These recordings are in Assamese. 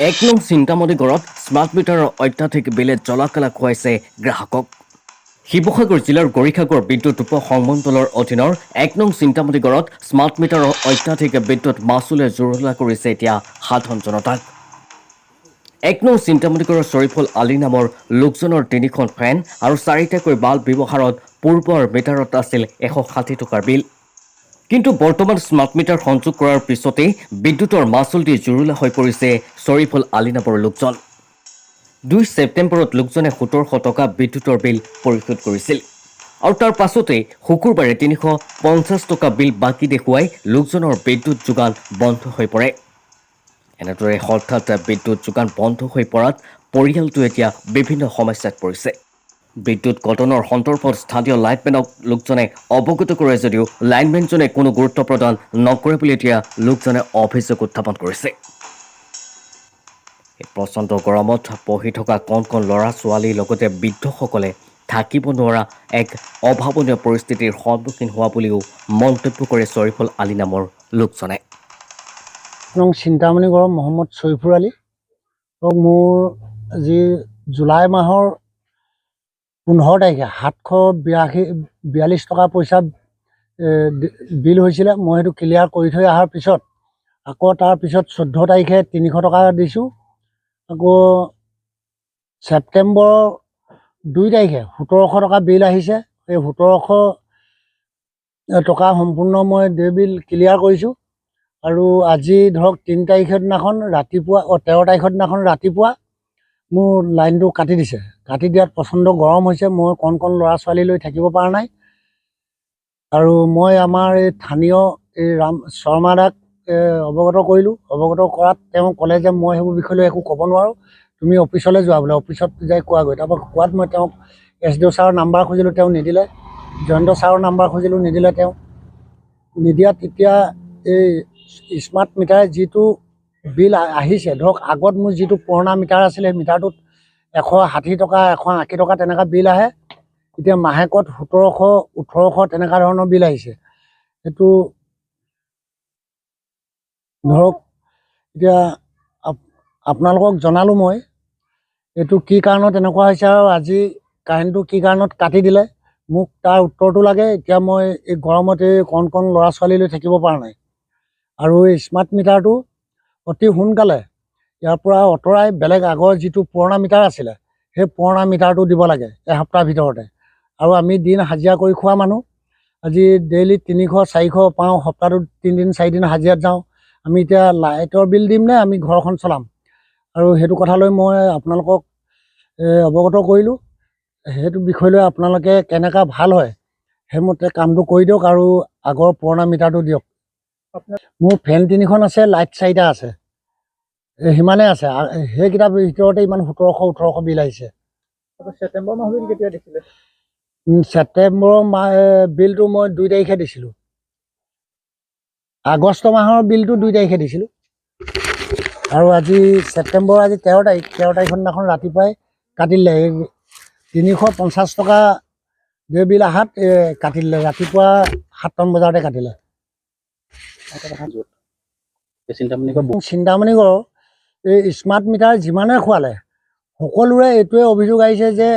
এক নং চিন্তামণিগড়ত স্মাৰ্ট মিটাৰৰ অত্যাধিক বিলে জলাকলা খুৱাইছে গ্ৰাহকক। শিৱসাগৰ জিলাৰ গৰিখাগড় বিদ্যুৎ উপ সংমণ্ডলৰ অধীনৰ এক নং চিন্তামণিগড়ত স্মাৰ্ট মিটাৰৰ অত্যাধিক বিদ্যুৎ মাচুলে জুৰুলা কৰিছে এতিয়া সাধাৰণ জনতাক। এক নং চিন্তামণিগড়ৰ শ্বৰিফুল আলী নামৰ লোকজনৰ 3খন ফেন আৰু 4টাকৈ বাল্ব ব্যৱহাৰত পূৰ্বৰ মিটাৰত আছিল 160 টকাৰ বিল। কিন্তু বৰ্তমান স্মাৰ্ট মিটাৰ সংযোগ কৰাৰ পিছতেই বিদ্যুতৰ মাচুল দি জুৰুলা হৈ পৰিছে শ্বৰিফুল আলী নামৰ লোকজন। 2 ছেপ্টেম্বৰত লোকজনে 1700 টকা বিদ্যুতৰ বিল পৰিশোধ কৰিছিল আৰু তাৰ পাছতেই শুকুৰবাৰে 350 টকা বিল বাকী দেখুৱাই লোকজনৰ বিদ্যুৎ যোগান বন্ধ হৈ পৰে। এনেদৰে হঠাৎ বিদ্যুৎ যোগান বন্ধ হৈ পৰাত পৰিয়ালটো এতিয়া বিভিন্ন সমস্যাত পৰিছে। বিদ্যুৎ কটনৰ সন্দৰ্ভত স্থানীয় লাইনমেনক লোকজনে অৱগত কৰে যদিও লাইনমেনজনে কোনো গুৰুত্ব প্ৰদান নকৰে বুলি এতিয়া লোকজনে অভিযোগ উত্থাপন কৰিছে। প্ৰচণ্ড গৰমত পঢ়ি থকা কণ কণ ল'ৰা ছোৱালীৰ লগতে বৃদ্ধসকলে থাকিব নোৱাৰা এক অভাৱনীয় পৰিস্থিতিৰ সন্মুখীন হোৱা বুলিও মন্তব্য কৰে শ্বৰিফুল আলী নামৰ লোকজনে। চিন্তামণিগড় মহম্মদ শ্বৰিফুল আলী। মোৰ আজি জুলাই মাহৰ 15 তাৰিখে 742 টকা পইচা বিল হৈছিলে। মই সেইটো ক্লিয়াৰ কৰি থৈ অহাৰ পিছত আকৌ তাৰপিছত 14 তাৰিখে 300 টকা দিছোঁ। আকৌ ছেপ্টেম্বৰৰ 2 তাৰিখে 1700 টকা বিল আহিছে। সেই 1700 টকা সম্পূৰ্ণ মই বিল ক্লিয়াৰ কৰিছোঁ। আৰু আজি ধৰক 3 তাৰিখৰ দিনাখন ৰাতিপুৱা 13 তাৰিখৰ দিনাখন ৰাতিপুৱা মোৰ লাইনটো কাটি দিছে। কাটি দিয়াত প্ৰচণ্ড গৰম হৈছে। মই কণ কণ ল'ৰা ছোৱালী লৈ থাকিব পৰা নাই। আৰু মই আমাৰ এই স্থানীয় এই ৰাম শৰ্মা দাক অৱগত কৰিলোঁ। অৱগত কৰাত তেওঁ ক'লে যে মই সেইবোৰ বিষয় লৈ একো ক'ব নোৱাৰোঁ, তুমি অফিচলৈ যোৱা বোলে। অফিচত যাই কোৱাগৈ। তাৰপৰা কোৱাত মই তেওঁক SDO ছাৰৰ নাম্বাৰ খুজিলোঁ, তেওঁ নিদিলে। জয়ন্ত ছাৰৰ নাম্বাৰ খুজিলোঁ, নিদিলে। তেওঁ নিদিয়াত এতিয়া এই স্মাৰ্ট মিটাৰ যিটো বিল আহিছে, ধৰক আগত মোৰ যিটো পুৰণা মিটাৰ আছিলে সেই মিটাৰটোত 160 টকা 180 টকা তেনেকুৱা বিল আহে। এতিয়া মাহেকত 1700 1800 তেনেকুৱা ধৰণৰ বিল আহিছে। সেইটো ধৰক এতিয়া আপোনালোকক জনালোঁ মই এইটো কি কাৰণত এনেকুৱা হৈছে আৰু আজি কাৰেণ্টটো কি কাৰণত কাটি দিলে মোক তাৰ উত্তৰটো লাগে। এতিয়া মই এই গৰমত এই কণ কণ ল'ৰা ছোৱালী লৈ থাকিব পৰা নাই। আৰু এই স্মাৰ্ট মিটাৰটো অতি সোনকালে ইয়াৰ পৰা আঁতৰাই বেলেগ আগৰ যিটো পুৰণা মিটাৰ আছিলে সেই পুৰণা মিটাৰটো দিব লাগে এসপ্তাহৰ ভিতৰতে। আৰু আমি দিন হাজিৰা কৰি খোৱা মানুহ, আজি ডেইলি 300 400 পাওঁ, সপ্তাহটোত 3 দিন 4 দিন হাজিৰাত যাওঁ। আমি এতিয়া লাইটৰ বিল দিম নে আমি ঘৰখন চলাম? আৰু সেইটো কথালৈ মই আপোনালোকক অৱগত কৰিলোঁ। সেইটো বিষয় লৈ আপোনালোকে কেনেকুৱা ভাল হয় সেইমতে কামটো কৰি দিয়ক আৰু আগৰ পুৰণা মিটাৰটো দিয়ক। মোৰ ফেন 3খন আছে, লাইট 4টা আছে, সিমানেই আছে। সেইকেইটা ভিতৰতে ইমান 1700 1800 বিল আহিছে। ছেপ্টেম্বৰ মাহ বিল কেতিয়া দিছিলে? ছেপ্টেম্বৰৰ বিলটো মই 2 তাৰিখে দিছিলোঁ। আগষ্ট মাহৰ বিলটো 2 তাৰিখে দিছিলোঁ। আৰু আজি ছেপ্টেম্বৰ আজি 13 তাৰিখ। 13 তাৰিখৰ দিনাখন ৰাতিপুৱাই কাটি দিলে। 350 টকা বিল আহাত কাটি দিলে। ৰাতিপুৱা 7টা বজাতে কাটিলে। চিন্তামণিগড় এই স্মাৰ্ট মিটাৰ যিমানে খোৱালে সকলোৰে এইটোৱে অভিযোগ আহিছে যে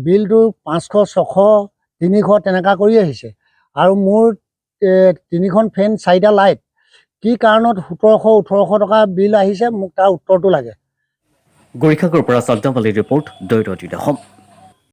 বিলটো 500 600 300 তেনেকুৱা কৰি আহিছে। আৰু মোৰ 3খন ফেন 4টা লাইট কি কাৰণত 1700 1800 টকা বিল আহিছে মোক তাৰ উত্তৰটো লাগে। গৰিখাগড়ৰ পৰা চাল্টামালী ৰিপৰ্ট, দৈৰদী অসম।